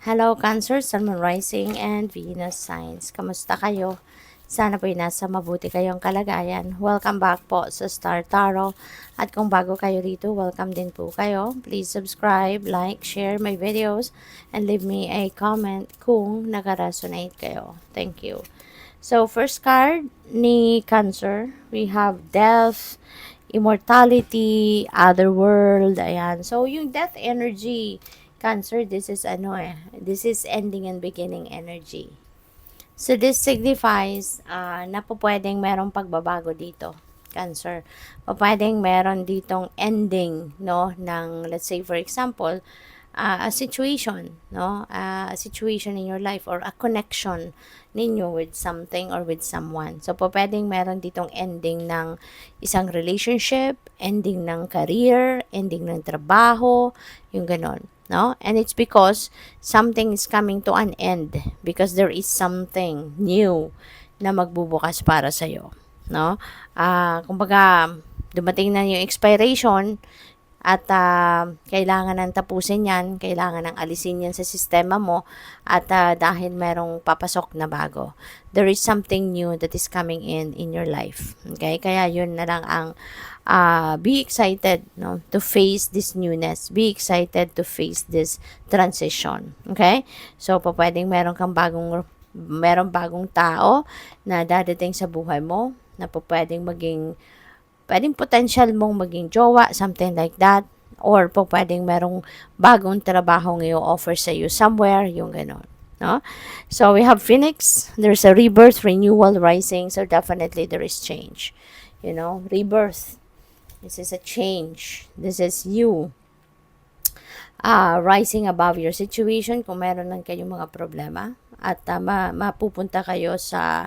Hello Cancer, Sun, Moon Rising, and Venus Signs. Kamusta kayo? Sana po'y nasa mabuti kayong kalagayan. Welcome back po sa Star Tarot. At kung bago kayo rito, welcome din po kayo. Please subscribe, like, share my videos, and leave me a comment kung nakaresonate kayo. Thank you. So, first card ni Cancer, we have Death, Immortality, Other World, ayan. So, yung Death energy, Cancer, this is this is ending and beginning energy. So, this signifies na po pwedeng merong pagbabago dito, Cancer. Pwedeng meron ditong ending, no, ng, let's say, for example, a situation, no, a situation in your life or a connection ninyo with something or with someone. So, pwedeng meron ditong ending ng isang relationship, ending ng career, ending ng trabaho, yung ganon. No? And it's because something is coming to an end because there is something new na magbubukas para sa'yo. No? Kumbaga, dumating na yung expiration at kailangan nang tapusin yan, kailangan nang alisin yan sa sistema mo at dahil merong papasok na bago. There is something new that is coming in your life. Okay? Kaya yun na lang ang be excited, no, to face this newness. Be excited to face this transition. Okay? So, pwedeng merong bagong tao na dadating sa buhay mo na pwedeng potential mong maging jowa, something like that. Or pwedeng merong bagong trabaho ngayon offer sa you somewhere, yung ganon. No? So, we have Phoenix. There's a rebirth, renewal, rising. So, definitely there is change. You know, rebirth. This is a change. This is you rising above your situation kung meron man kayong mga problema at mapupunta kayo sa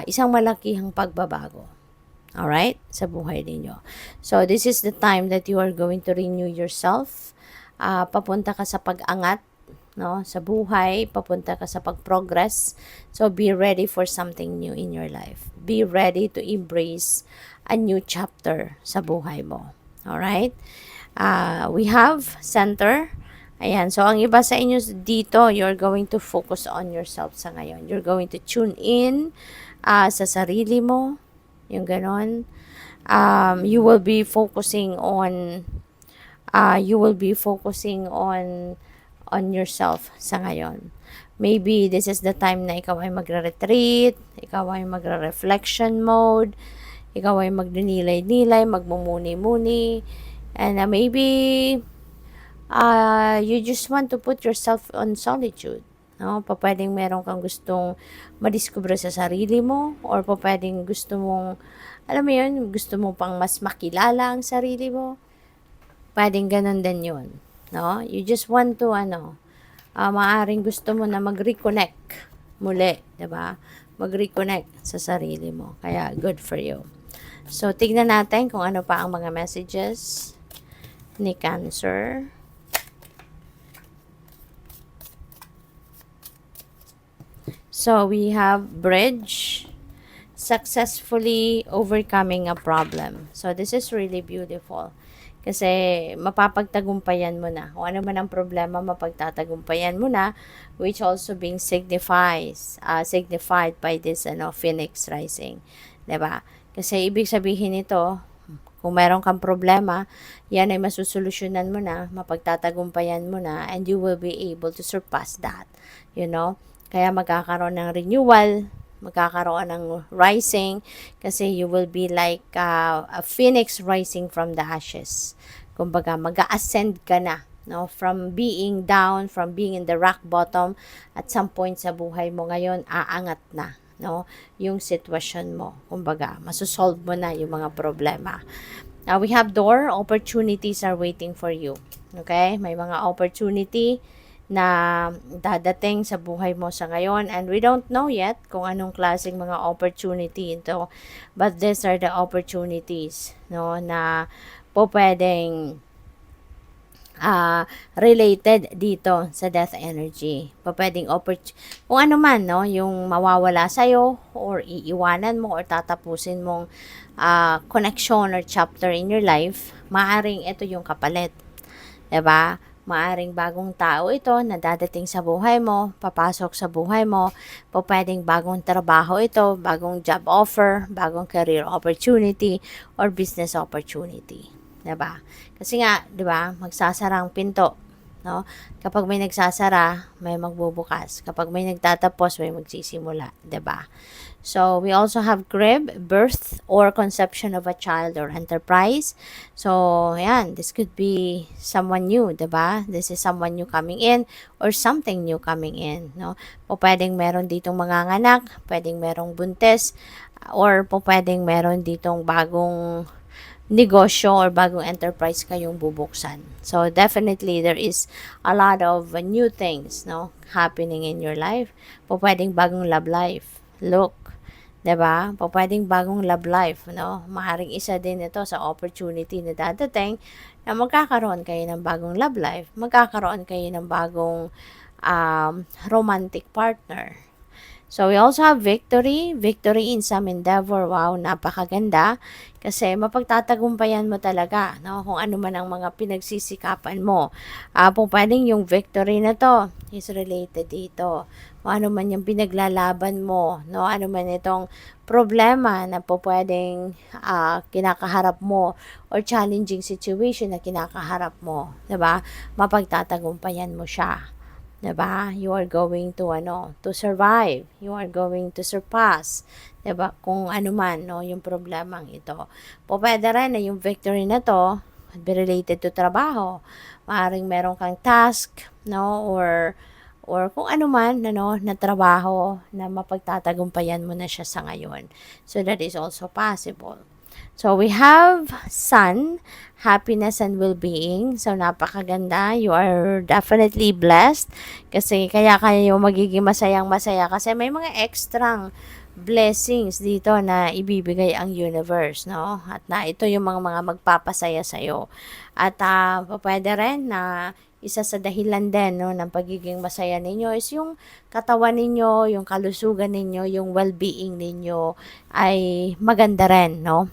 isang malakihang pagbabago. Alright? Sa buhay ninyo. So, this is the time that you are going to renew yourself. Papunta ka sa pag-angat, no, sa buhay, papunta ka sa pag-progress. So, be ready for something new in your life. Be ready to embrace a new chapter sa buhay mo. Alright? We have center. Ayan. So, ang iba sa inyo dito, you're going to focus on yourself sa ngayon. You're going to tune in sa sarili mo. Yung ganon. You will be focusing on yourself sa ngayon. Maybe this is the time na ikaw ay magre-retreat, ikaw ay magre-reflection mode, ikaw ay magdinilay-nilay, magmumuni-muni, and maybe you just want to put yourself on solitude. No? Pwedeng meron kang gustong madiskubre sa sarili mo, or pwedeng gusto mong, alam mo yun, gusto mo pang mas makilala ang sarili mo. Pwedeng ganun din yun. No? You just want to, maaring gusto mo na mag-reconnect muli, diba? Mag-reconnect sa sarili mo. Kaya, good for you. So, tignan natin kung ano pa ang mga messages ni Cancer. So, we have bridge, successfully overcoming a problem. So, this is really beautiful. Kasi, mapapagtagumpayan mo na. Kung ano man ang problema, mapagtatagumpayan mo na, which also being signified by this, Phoenix rising. Diba? Kasi, ibig sabihin nito, kung meron kang problema, yan ay masusolusyonan mo na, mapagtatagumpayan mo na, and you will be able to surpass that. You know? Kaya magkakaroon ng renewal, magkakaroon ng rising, kasi you will be like a phoenix rising from the ashes. Kumbaga, mag-ascend ka na, no? From being down, from being in the rock bottom, at some point sa buhay mo ngayon, aangat na, no? Yung sitwasyon mo. Kumbaga, masusolve mo na yung mga problema. Now, we have door, opportunities are waiting for you. Okay? May mga opportunity na dadating sa buhay mo sa ngayon, and we don't know yet kung anong klaseng mga opportunity ito, but these are the opportunities, no, na pwedeng related dito sa death energy. Pwedeng kung ano man, no, yung mawawala sa'yo, or iiwanan mo, or tatapusin mong connection or chapter in your life, maaring ito yung kapalit. Diba? Maaring bagong tao ito na dadating sa buhay mo, papasok sa buhay mo, pwedeng bagong trabaho ito, bagong job offer, bagong career opportunity, or business opportunity. Diba? Kasi nga, diba, magsasara ang pinto. No? Kapag may nagsasara, may magbubukas. Kapag may nagtatapos, may magsisimula. Diba? So, we also have crib, birth or conception of a child or enterprise. So, yan, this could be someone new, diba? This is someone new coming in or something new coming in, no? O pwedeng meron ditong manganganak, pwedeng merong buntis, or pwedeng meron ditong bagong negosyo or bagong enterprise kayong bubuksan. So, definitely, there is a lot of new things, no, happening in your life. Pwedeng bagong love life. Look, 'di ba? Pwedeng bagong love life, no? Maaring isa din ito sa opportunity na dadating na magkakaroon kayo ng bagong love life, magkakaroon kayo ng bagong romantic partner. So, we also have victory. Victory in some endeavor. Wow, napakaganda. Kasi mapagtatagumpayan mo talaga, no? Kung ano man ang mga pinagsisikapan mo. Pwedeng yung victory na to is related dito. Kung ano man yung pinaglalaban mo, no? Ano man itong problema na pwedeng kinakaharap mo or challenging situation na kinakaharap mo, 'di ba? Mapagtatagumpayan mo siya. 'Di ba? You are going to to survive. You are going to surpass, 'di ba? Kung ano man no, yung problemang ito. Pwede rin na yung victory na to be related to trabaho. Maaring meron kang task, no, or kung ano man na trabaho na mapagtatagumpayan mo na siya sa ngayon. So that is also possible. So, we have sun, happiness and well-being. So, napakaganda. You are definitely blessed. Kasi kaya kayo magiging masayang-masaya. Kasi may mga extrang blessings dito na ibibigay ang universe, no? At na ito yung mga magpapasaya sa'yo. At pwede rin na isa sa dahilan din no, ng pagiging masaya ninyo is yung katawan ninyo, yung kalusugan ninyo, yung well-being ninyo ay maganda rin, no?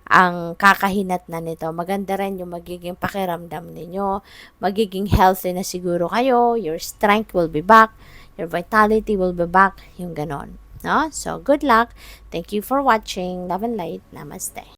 Ang kakahinat na nito. Maganda rin yung magiging pakiramdam ninyo. Magiging healthy na siguro kayo. Your strength will be back. Your vitality will be back. Yung ganon. No? So, good luck. Thank you for watching. Love and light. Namaste.